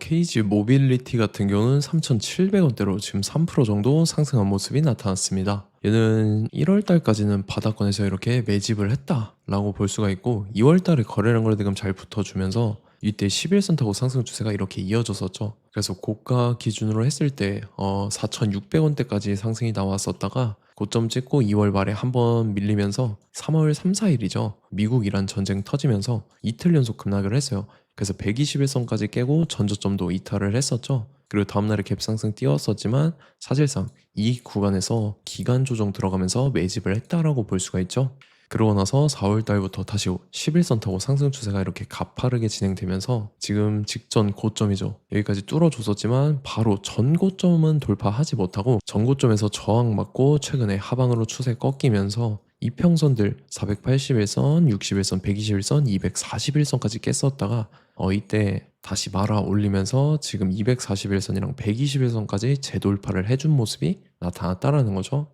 KG 모빌리티 같은 경우는 3,700원대로 지금 3% 정도 상승한 모습이 나타났습니다. 얘는 1월 달까지는 바닥권에서 이렇게 매집을 했다라고 볼 수가 있고 2월 달에 거래량 거래대금 잘 붙어주면서 이때 11선 타고 상승 추세가 이렇게 이어졌었죠. 그래서 고가 기준으로 했을 때 4,600원대까지 상승이 나왔었다가 고점 찍고 2월 말에 한번 밀리면서 3월 3, 4일이죠. 미국 이란 전쟁 터지면서 이틀 연속 급락을 했어요. 그래서 121선까지 깨고 전저점도 이탈을 했었죠. 그리고 다음날에 갭상승 띄웠었지만 사실상 이 구간에서 기간 조정 들어가면서 매집을 했다라고 볼 수가 있죠. 그러고 나서 4월 달부터 다시 11선 타고 상승 추세가 이렇게 가파르게 진행되면서 지금 직전 고점이죠. 여기까지 뚫어줬었지만 바로 전 고점은 돌파하지 못하고 전 고점에서 저항 맞고 최근에 하방으로 추세 꺾이면서 이평선들 481선, 61선, 121선, 241선까지 깼었다가 이때 다시 말아 올리면서 지금 241선이랑 121선까지 재돌파를 해준 모습이 나타났다라는 거죠.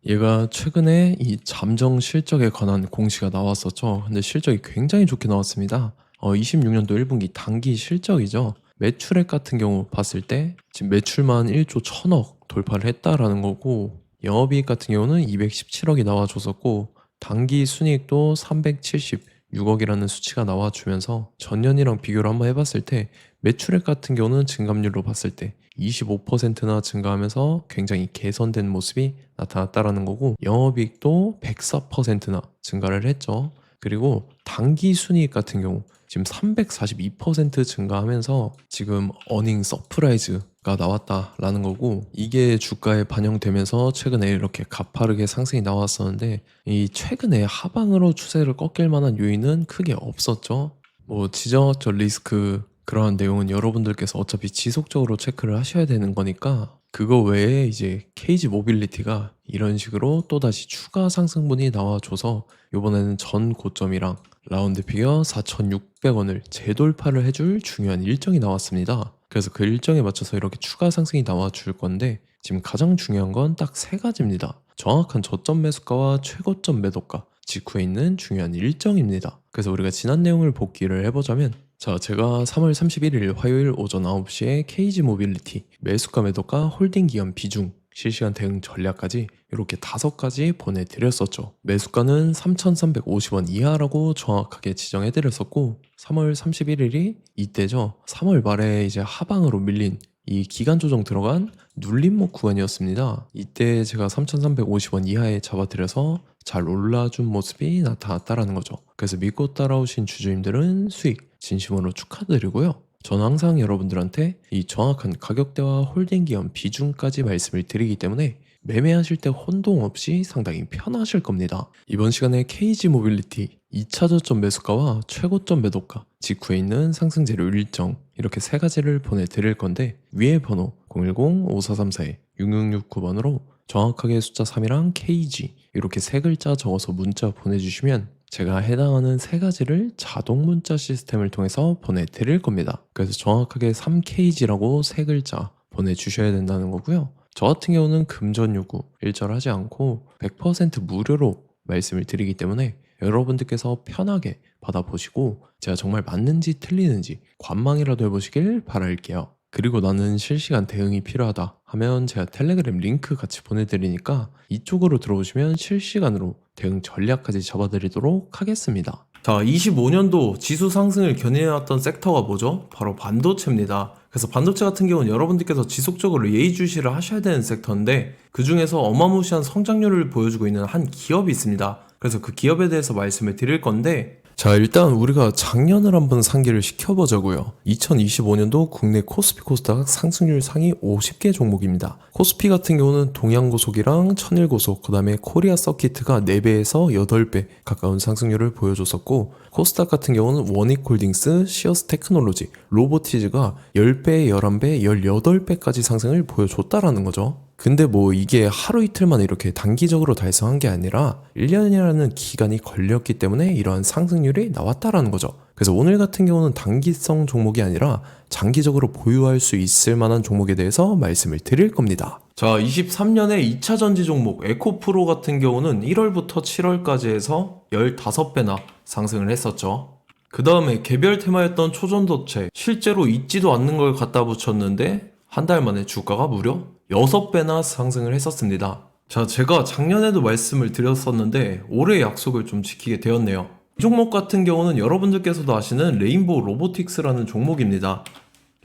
얘가 최근에 이 잠정 실적에 관한 공시가 나왔었죠. 근데 실적이 굉장히 좋게 나왔습니다. 26년도 1분기 단기 실적이죠. 매출액 같은 경우 봤을 때 지금 매출만 1조 1000억 돌파를 했다라는 거고 영업이익 같은 경우는 217억이 나와줬었고 단기 순이익도 376억이라는 수치가 나와주면서 전년이랑 비교를 한번 해봤을 때 매출액 같은 경우는 증감률로 봤을 때 25%나 증가하면서 굉장히 개선된 모습이 나타났다라는 거고 영업이익도 104%나 증가를 했죠. 그리고 단기 순이익 같은 경우 지금 342% 증가하면서 지금 어닝 서프라이즈가 나왔다라는 거고 이게 주가에 반영되면서 최근에 이렇게 가파르게 상승이 나왔었는데 이 최근에 하방으로 추세를 꺾일 만한 요인은 크게 없었죠. 뭐 지정학적 리스크 그러한 내용은 여러분들께서 어차피 지속적으로 체크를 하셔야 되는 거니까 그거 외에 이제 KG 모빌리티가 이런 식으로 또다시 추가 상승분이 나와줘서 이번에는 전 고점이랑 라운드 피겨 4,600원을 재돌파를 해줄 중요한 일정이 나왔습니다. 그래서 그 일정에 맞춰서 이렇게 추가 상승이 나와줄 건데 지금 가장 중요한 건 딱 세 가지입니다. 정확한 저점 매수가와 최고점 매도가 직후에 있는 중요한 일정입니다. 그래서 우리가 지난 내용을 복기를 해보자면 자, 제가 3월 31일 화요일 오전 9시에 KG 모빌리티 매수가 매도가 홀딩 기업 비중 실시간 대응 전략까지 이렇게 5가지 보내드렸었죠. 매수가는 3,350원 이하라고 정확하게 지정해드렸었고 3월 31일이 이때죠. 3월 말에 이제 하방으로 밀린 이 기간 조정 들어간 눌림목 구간이었습니다. 이때 제가 3,350원 이하에 잡아드려서 잘 올라준 모습이 나타났다라는 거죠. 그래서 믿고 따라오신 주주님들은 수익 진심으로 축하드리고요. 저는 항상 여러분들한테 이 정확한 가격대와 홀딩 기업 비중까지 말씀을 드리기 때문에 매매하실 때 혼동 없이 상당히 편하실 겁니다. 이번 시간에 KG 모빌리티 2차 저점 매수가와 최고점 매도가 직후에 있는 상승 재료 일정 이렇게 세 가지를 보내드릴 건데 위에 번호 010-5434-6669번으로 정확하게 숫자 3이랑 KG 이렇게 세 글자 적어서 문자 보내주시면 제가 해당하는 세 가지를 자동 문자 시스템을 통해서 보내드릴 겁니다. 그래서 정확하게 3KG라고 세 글자 보내주셔야 된다는 거고요. 저 같은 경우는 금전 요구 일절하지 않고 100% 무료로 말씀을 드리기 때문에 여러분들께서 편하게 받아보시고 제가 정말 맞는지 틀리는지 관망이라도 해보시길 바랄게요. 그리고 나는 실시간 대응이 필요하다 하면 제가 텔레그램 링크 같이 보내드리니까 이쪽으로 들어오시면 실시간으로 대응 전략까지 잡아드리도록 하겠습니다. 자, 25년도 지수 상승을 견인해왔던 섹터가 뭐죠? 바로 반도체입니다. 그래서 반도체 같은 경우는 여러분들께서 지속적으로 예의주시를 하셔야 되는 섹터인데 그 중에서 어마무시한 성장률을 보여주고 있는 한 기업이 있습니다. 그래서 그 기업에 대해서 말씀을 드릴 건데 자, 일단 우리가 작년을 한번 상기를 시켜보자고요. 2025년도 국내 코스피 코스닥 상승률 상위 50개 종목입니다. 코스피 같은 경우는 동양고속이랑 천일고속, 그 다음에 코리아 서키트가 4배에서 8배 가까운 상승률을 보여줬었고 코스닥 같은 경우는 원익홀딩스, 시어스 테크놀로지, 로보티즈가 10배, 11배, 18배까지 상승을 보여줬다라는 거죠. 근데 뭐 이게 하루 이틀 만에 이렇게 단기적으로 달성한 게 아니라 1년이라는 기간이 걸렸기 때문에 이러한 상승률이 나왔다라는 거죠. 그래서 오늘 같은 경우는 단기성 종목이 아니라 장기적으로 보유할 수 있을 만한 종목에 대해서 말씀을 드릴 겁니다. 자, 23년에 2차 전지 종목 에코프로 같은 경우는 1월부터 7월까지 해서 15배나 상승을 했었죠. 그 다음에 개별 테마였던 초전도체, 실제로 있지도 않는 걸 갖다 붙였는데 한 달 만에 주가가 무려 6배나 상승을 했었습니다. 자, 제가 작년에도 말씀을 드렸었는데 올해 약속을 좀 지키게 되었네요. 이 종목 같은 경우는 여러분들께서도 아시는 레인보우 로보틱스라는 종목입니다.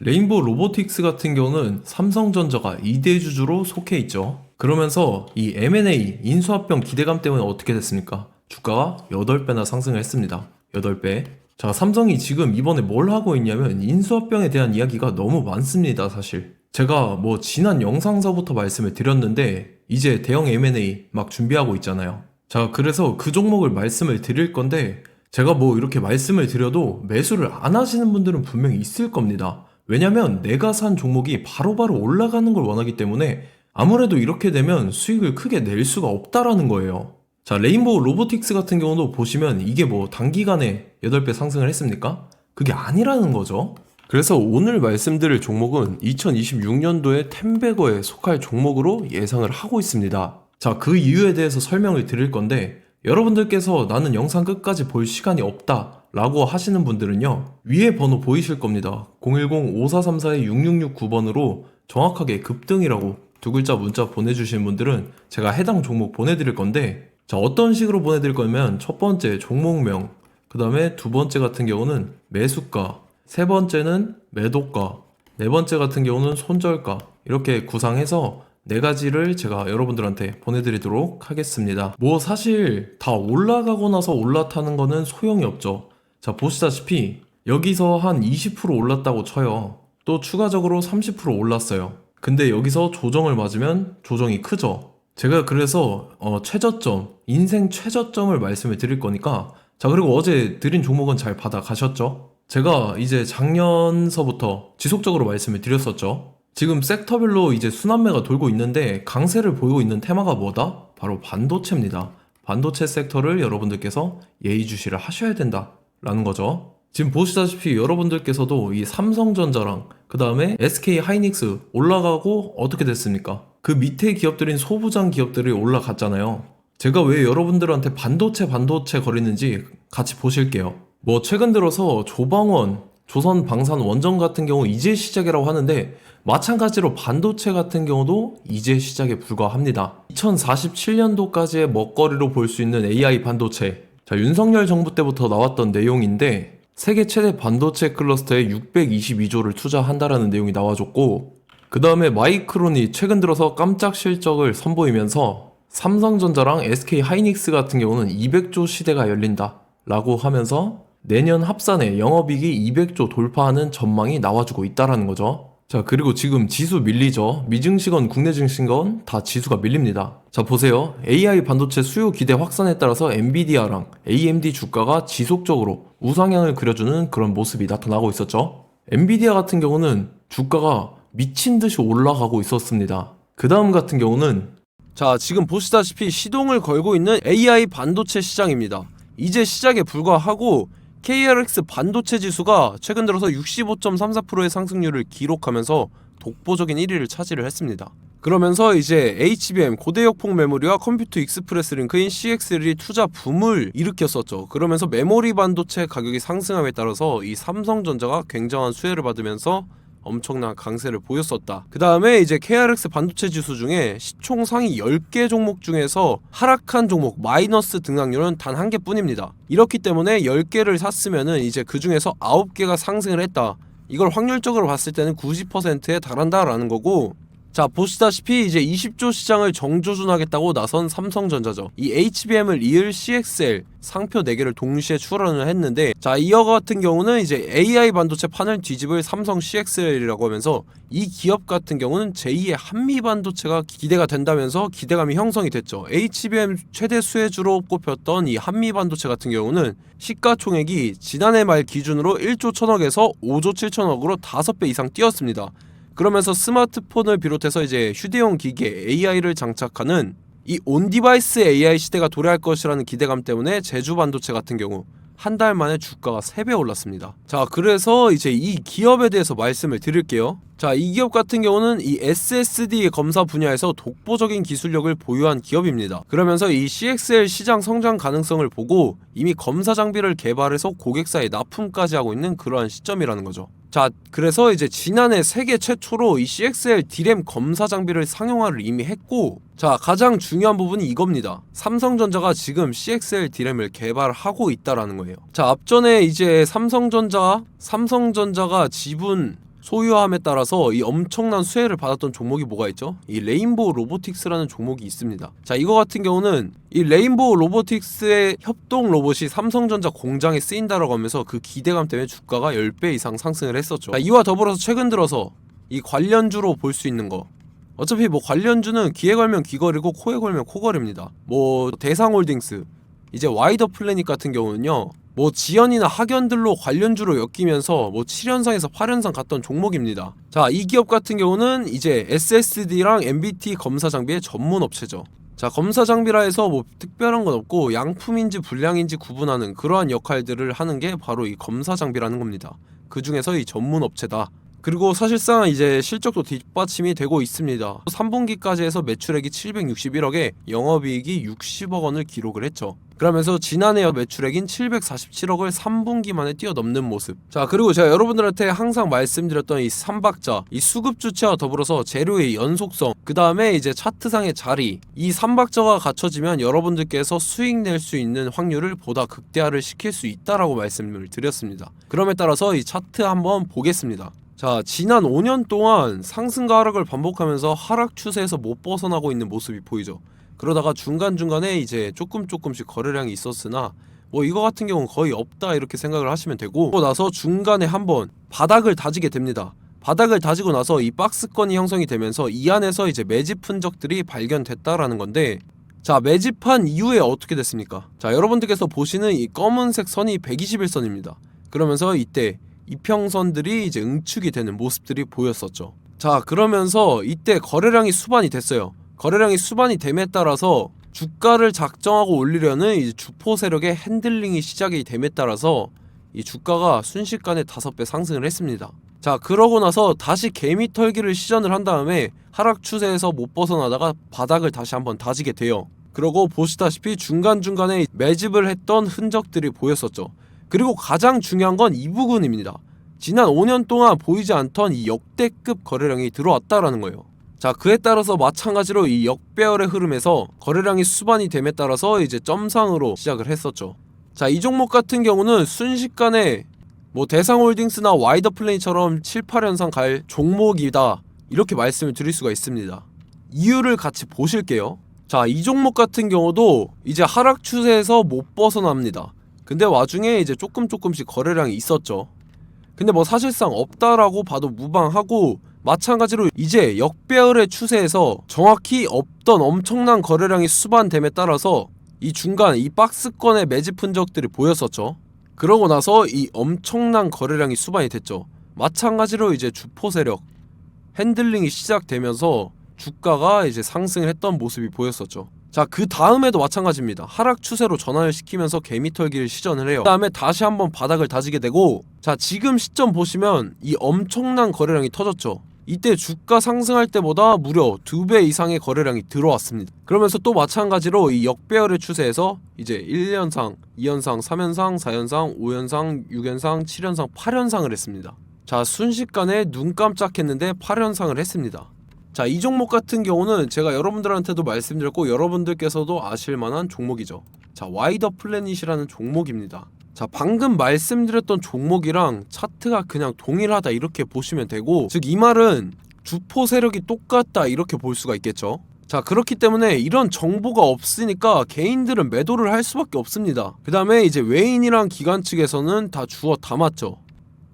레인보우 로보틱스 같은 경우는 삼성전자가 2대 주주로 속해 있죠. 그러면서 이 M&A 인수합병 기대감 때문에 어떻게 됐습니까? 주가가 8배나 상승을 했습니다. 8배. 자, 삼성이 지금 이번에 뭘 하고 있냐면 인수합병에 대한 이야기가 너무 많습니다, 사실. 제가 뭐 지난 영상서부터 말씀을 드렸는데 이제 대형 M&A 막 준비하고 있잖아요. 자, 그래서 그 종목을 말씀을 드릴 건데 제가 뭐 이렇게 말씀을 드려도 매수를 안 하시는 분들은 분명히 있을 겁니다. 왜냐면 내가 산 종목이 바로바로 올라가는 걸 원하기 때문에 아무래도 이렇게 되면 수익을 크게 낼 수가 없다라는 거예요. 자, 레인보우 로보틱스 같은 경우도 보시면 이게 뭐 단기간에 8배 상승을 했습니까? 그게 아니라는 거죠. 그래서 오늘 말씀드릴 종목은 2026년도에 템베거에 속할 종목으로 예상을 하고 있습니다. 자, 그 이유에 대해서 설명을 드릴 건데 여러분들께서 나는 영상 끝까지 볼 시간이 없다 라고 하시는 분들은요, 위에 번호 보이실 겁니다. 010-5434-6669번으로 정확하게 급등이라고 두 글자 문자 보내주신 분들은 제가 해당 종목 보내드릴 건데, 자, 어떤 식으로 보내드릴 거냐면 첫 번째 종목명, 그 다음에 두 번째 같은 경우는 매수가, 세 번째는 매도가, 네 번째 같은 경우는 손절가, 이렇게 구상해서 네 가지를 제가 여러분들한테 보내드리도록 하겠습니다. 뭐 사실 다 올라가고 나서 올라타는 거는 소용이 없죠. 자, 보시다시피 여기서 한 20% 올랐다고 쳐요. 또 추가적으로 30% 올랐어요. 근데 여기서 조정을 맞으면 조정이 크죠. 제가 그래서 최저점, 인생 최저점을 말씀을 드릴 거니까, 자, 그리고 어제 드린 종목은 잘 받아가셨죠? 제가 이제 작년서부터 지속적으로 말씀을 드렸었죠. 지금 섹터별로 이제 순환매가 돌고 있는데 강세를 보이고 있는 테마가 뭐다? 바로 반도체입니다. 반도체 섹터를 여러분들께서 예의주시를 하셔야 된다라는 거죠. 지금 보시다시피 여러분들께서도 이 삼성전자랑 그 다음에 SK 하이닉스 올라가고 어떻게 됐습니까? 그 밑에 기업들인 소부장 기업들이 올라갔잖아요. 제가 왜 여러분들한테 반도체 거리는지 같이 보실게요. 뭐 최근 들어서 조방원, 조선방산원전 같은 경우 이제 시작이라고 하는데 마찬가지로 반도체 같은 경우도 이제 시작에 불과합니다. 2047년도까지의 먹거리로 볼 수 있는 AI 반도체. 자, 윤석열 정부 때부터 나왔던 내용인데 세계 최대 반도체 클러스터에 622조를 투자한다라는 내용이 나와줬고, 그 다음에 마이크론이 최근 들어서 깜짝 실적을 선보이면서 삼성전자랑 SK 하이닉스 같은 경우는 200조 시대가 열린다 라고 하면서 내년 합산에 영업이익이 200조 돌파하는 전망이 나와주고 있다라는 거죠. 자, 그리고 지금 지수 밀리죠. 미증시건 국내 증시건 다 지수가 밀립니다. 자, 보세요. AI 반도체 수요 기대 확산에 따라서 엔비디아랑 AMD 주가가 지속적으로 우상향을 그려주는 그런 모습이 나타나고 있었죠. 엔비디아 같은 경우는 주가가 미친 듯이 올라가고 있었습니다. 그 다음 같은 경우는, 자, 지금 보시다시피 시동을 걸고 있는 AI 반도체 시장입니다. 이제 시작에 불과하고 KRX 반도체 지수가 최근 들어서 65.34%의 상승률을 기록하면서 독보적인 1위를 차지를 했습니다. 그러면서 이제 HBM 고대역폭 메모리와 컴퓨터 익스프레스 링크인 CXL이 투자 붐을 일으켰었죠. 그러면서 메모리 반도체 가격이 상승함에 따라서 이 삼성전자가 굉장한 수혜를 받으면서 엄청난 강세를 보였었다. 그 다음에 이제 KRX 반도체 지수 중에 시총 상위 10개 종목 중에서 하락한 종목 마이너스 등락률은 단 1개뿐입니다. 이렇기 때문에 10개를 샀으면은 이제 그 중에서 9개가 상승을 했다. 이걸 확률적으로 봤을 때는 90%에 달한다라는 거고, 자, 보시다시피 이제 20조 시장을 정조준하겠다고 나선 삼성전자죠. 이 HBM을 이을 CXL 상표 4개를 동시에 출원을 했는데, 자, 이어 같은 경우는 이제 AI 반도체 판을 뒤집을 삼성 CXL이라고 하면서 이 기업 같은 경우는 제2의 한미 반도체가 기대가 된다면서 기대감이 형성이 됐죠. HBM 최대 수혜주로 꼽혔던 이 한미 반도체 같은 경우는 시가총액이 지난해 말 기준으로 1조 1000억에서 5조 7천억으로 5배 이상 뛰었습니다. 그러면서 스마트폰을 비롯해서 이제 휴대용 기기에 AI를 장착하는 이 온디바이스 AI 시대가 도래할 것이라는 기대감 때문에 제주 반도체 같은 경우 한 달 만에 주가가 3배 올랐습니다. 자, 그래서 이제 이 기업에 대해서 말씀을 드릴게요. 자, 자, 이 기업 같은 경우는 이 SSD 검사 분야에서 독보적인 기술력을 보유한 기업입니다. 그러면서 이 CXL 시장 성장 가능성을 보고 이미 검사 장비를 개발해서 고객사에 납품까지 하고 있는 그러한 시점이라는 거죠. 자, 그래서 이제 지난해 세계 최초로 이 CXL D램 검사 장비를 상용화를 이미 했고, 자, 가장 중요한 부분이 이겁니다. 삼성전자가 지금 CXL D램을 개발하고 있다라는 거예요. 자, 앞전에 이제 삼성전자가 지분 소유함에 따라서 이 엄청난 수혜를 받았던 종목이 뭐가 있죠? 이 레인보우 로보틱스라는 종목이 있습니다. 자, 이거 같은 경우는 이 레인보우 로보틱스의 협동 로봇이 삼성전자 공장에 쓰인다라고 하면서 그 기대감 때문에 주가가 10배 이상 상승을 했었죠. 자, 이와 더불어서 최근 들어서 이 관련주로 볼 수 있는 거, 어차피 뭐 관련주는 귀에 걸면 귀걸이고 코에 걸면 코걸입니다. 뭐 대상홀딩스, 이제 와이더 플래닛 같은 경우는요, 뭐 지연이나 학연들로 관련주로 엮이면서 뭐 7연상에서 8연상 갔던 종목입니다. 자, 이 기업 같은 경우는 이제 SSD랑 MBT 검사 장비의 전문 업체죠. 자, 검사 장비라 해서 뭐 특별한 건 없고 양품인지 불량인지 구분하는 그러한 역할들을 하는 게 바로 이 검사 장비라는 겁니다. 그 중에서 이 전문 업체다. 그리고 사실상 이제 실적도 뒷받침이 되고 있습니다. 3분기까지 해서 매출액이 761억에 영업이익이 60억 원을 기록을 했죠. 그러면서 지난해 매출액인 747억을 3분기 만에 뛰어넘는 모습. 자, 그리고 제가 여러분들한테 항상 말씀드렸던 이 3박자, 이 수급 주체와 더불어서 재료의 연속성, 그 다음에 이제 차트상의 자리, 이 3박자가 갖춰지면 여러분들께서 수익 낼 수 있는 확률을 보다 극대화를 시킬 수 있다라고 말씀을 드렸습니다. 그럼에 따라서 이 차트 한번 보겠습니다. 자, 지난 5년 동안 상승과 하락을 반복하면서 하락 추세에서 못 벗어나고 있는 모습이 보이죠. 그러다가 중간중간에 이제 조금씩 거래량이 있었으나 뭐 이거 같은 경우는 거의 없다 이렇게 생각을 하시면 되고, 그러고 나서 중간에 한번 바닥을 다지게 됩니다. 바닥을 다지고 나서 이 박스권이 형성이 되면서 이 안에서 이제 매집 흔적들이 발견됐다라는 건데, 자, 매집한 이후에 어떻게 됐습니까? 자, 여러분들께서 보시는 이 검은색 선이 121선입니다. 그러면서 이때 이평선들이 이제 응축이 되는 모습들이 보였었죠. 자, 그러면서 이때 거래량이 수반이 됐어요. 거래량이 수반이 됨에 따라서 주가를 작정하고 올리려는 이제 주포 세력의 핸들링이 시작이 됨에 따라서 이 주가가 순식간에 5배 상승을 했습니다. 자, 그러고 나서 다시 개미 털기를 시전을 한 다음에 하락 추세에서 못 벗어나다가 바닥을 다시 한번 다지게 돼요. 그러고 보시다시피 중간중간에 매집을 했던 흔적들이 보였었죠. 그리고 가장 중요한 건 이 부분입니다. 지난 5년 동안 보이지 않던 이 역대급 거래량이 들어왔다라는 거예요. 자, 그에 따라서 마찬가지로 이 역배열의 흐름에서 거래량이 수반이 됨에 따라서 이제 점상으로 시작을 했었죠. 자, 이 종목 같은 경우는 순식간에 뭐 대상홀딩스나 와이더 플레이처럼 7, 8연상 갈 종목이다 이렇게 말씀을 드릴 수가 있습니다. 이유를 같이 보실게요. 자, 이 종목 같은 경우도 이제 하락 추세에서 못 벗어납니다. 근데 와중에 이제 조금씩 거래량이 있었죠. 근데 뭐 사실상 없다라고 봐도 무방하고, 마찬가지로 이제 역배열의 추세에서 정확히 없던 엄청난 거래량이 수반됨에 따라서 이 중간 이 박스권의 매집 흔적들이 보였었죠. 그러고 나서 이 엄청난 거래량이 수반이 됐죠. 마찬가지로 이제 주포 세력 핸들링이 시작되면서 주가가 이제 상승을 했던 모습이 보였었죠. 자, 그 다음에도 마찬가지입니다. 하락 추세로 전환을 시키면서 개미털기를 시전을 해요. 그 다음에 다시 한번 바닥을 다지게 되고, 자, 지금 시점 보시면 이 엄청난 거래량이 터졌죠. 이때 주가 상승할 때보다 무려 2배 이상의 거래량이 들어왔습니다. 그러면서 또 마찬가지로 이 역배열의 추세에서 이제 1연상, 2연상, 3연상, 4연상, 5연상, 6연상, 7연상, 8연상을 했습니다. 자, 순식간에 눈 깜짝했는데 8연상을 했습니다. 자, 이 종목 같은 경우는 제가 여러분들한테도 말씀드렸고 여러분들께서도 아실만한 종목이죠. 자, 와이더 플래닛이라는 종목입니다. 자, 방금 말씀드렸던 종목이랑 차트가 그냥 동일하다 이렇게 보시면 되고, 즉 이 말은 주포 세력이 똑같다 이렇게 볼 수가 있겠죠. 자, 그렇기 때문에 이런 정보가 없으니까 개인들은 매도를 할 수밖에 없습니다. 그 다음에 이제 외인이랑 기관 측에서는 다 주워 담았죠.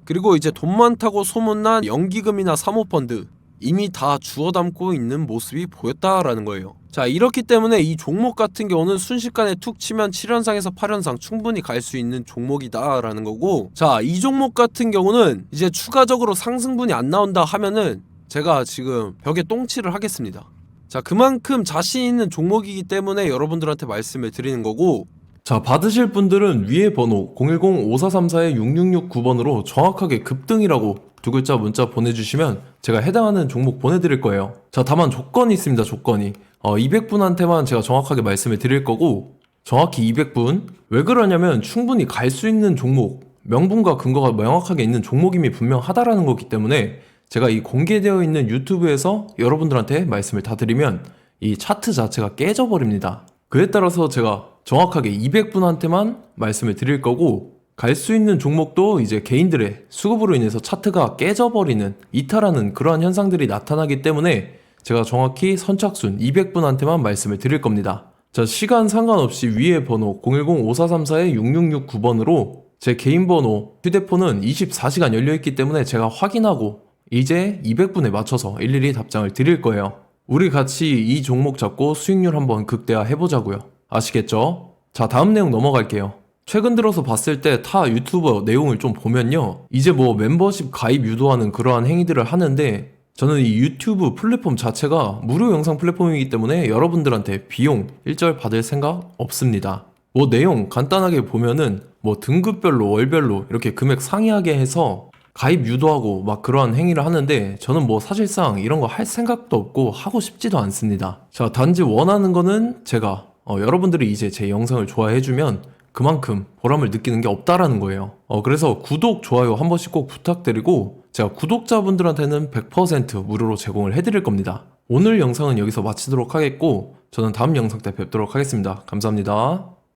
그리고 이제 돈 많다고 소문난 연기금이나 사모펀드 이미 다 주워 담고 있는 모습이 보였다라는 거예요. 자, 이렇기 때문에 이 종목 같은 경우는 순식간에 툭 치면 7연상에서 8연상 충분히 갈 수 있는 종목이다 라는 거고, 자, 이 종목 같은 경우는 이제 추가적으로 상승분이 안 나온다 하면은 제가 지금 벽에 똥칠을 하겠습니다. 자, 그만큼 자신 있는 종목이기 때문에 여러분들한테 말씀을 드리는 거고, 자, 받으실 분들은 위에 번호 010-5434-6669번으로 정확하게 급등이라고 두 글자 문자 보내주시면 제가 해당하는 종목 보내드릴 거예요. 자, 다만 조건이 있습니다. 조건이 200분한테만 제가 정확하게 말씀을 드릴 거고, 정확히 200분. 왜 그러냐면 충분히 갈 수 있는 종목, 명분과 근거가 명확하게 있는 종목임이 분명하다라는 거기 때문에 제가 이 공개되어 있는 유튜브에서 여러분들한테 말씀을 다 드리면 이 차트 자체가 깨져버립니다. 그에 따라서 제가 정확하게 200분한테만 말씀을 드릴 거고, 갈 수 있는 종목도 이제 개인들의 수급으로 인해서 차트가 깨져버리는, 이탈하는 그러한 현상들이 나타나기 때문에 제가 정확히 선착순 200분한테만 말씀을 드릴 겁니다. 자, 시간 상관없이 위에 번호 010-5434-6669번으로 제 개인 번호, 휴대폰은 24시간 열려있기 때문에 제가 확인하고 이제 200분에 맞춰서 일일이 답장을 드릴 거예요. 우리 같이 이 종목 잡고 수익률 한번 극대화 해보자고요. 아시겠죠? 자, 다음 내용 넘어갈게요. 최근 들어서 봤을 때 타 유튜버 내용을 좀 보면요, 이제 뭐 멤버십 가입 유도하는 그러한 행위들을 하는데, 저는 이 유튜브 플랫폼 자체가 무료 영상 플랫폼이기 때문에 여러분들한테 비용 일절 받을 생각 없습니다. 뭐 내용 간단하게 보면은 뭐 등급별로 월별로 이렇게 금액 상이하게 해서 가입 유도하고 막 그러한 행위를 하는데, 저는 뭐 사실상 이런 거 할 생각도 없고 하고 싶지도 않습니다. 자, 단지 원하는 거는 제가 여러분들이 이제 제 영상을 좋아해주면 그만큼 보람을 느끼는 게 없다라는 거예요. 그래서 구독, 좋아요 한 번씩 꼭 부탁드리고, 제가 구독자분들한테는 100% 무료로 제공을 해드릴 겁니다. 오늘 영상은 여기서 마치도록 하겠고, 저는 다음 영상 때 뵙도록 하겠습니다. 감사합니다.